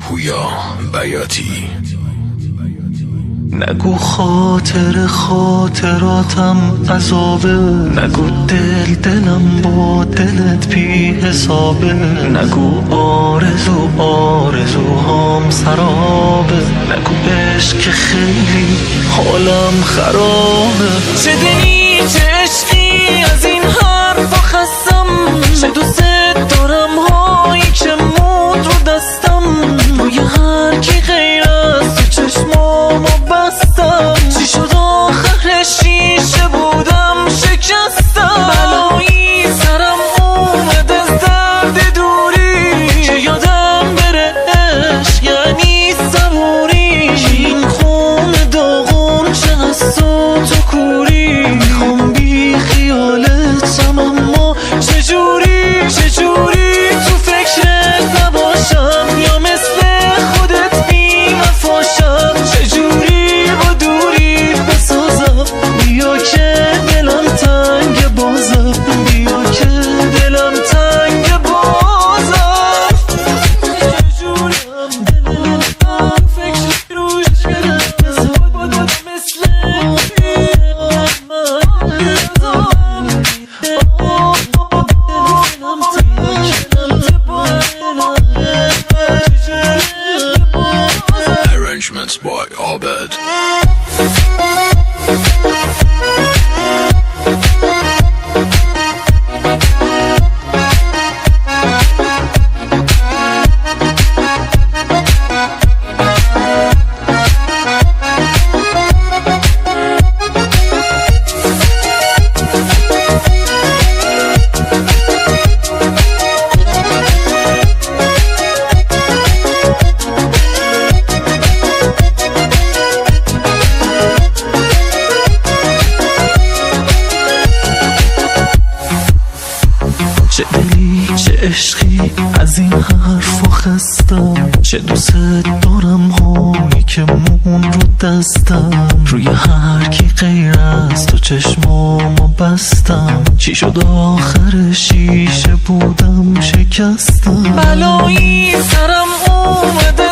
پویا بیاتی. نگو خاطراتم عذابه، نگو دلم با دلت بی حسابه، نگو آرزوهام سرابه، نگو عشق که خیلی حالم خرابه. چه دلی چه عشقی از این حرفا خستم، چه دوست دارم هایی که مود رو دستم، روی هر کی غیر از تو چشمامو بستم. چی شد آخر شیشه بودم شکستم، بلایی سرم اومد از درد دوری، که یادم بره عشق یعنی صبوری. این خون داغون چه از تو کوری، میخوام بی خیالتم اما چجوری تو فکرت نباشم، یا مثل خودت بی وفاشم. چجوری با دوری بسازم، بیا که دلم تنگ بازم، بیا که دلم تنگ بازم. چجوریم دلم تنگ فکر روش کردم، مثل Arrangements by Abed. چه دلی چه عشقی از این حرفا خستم، چه دوست دارم هایی که مون رو دستم، روی هر کی غیر از تو چشمامو بستم. چی شد آخر شیشه بودم شکستم، بلایی سرم اومده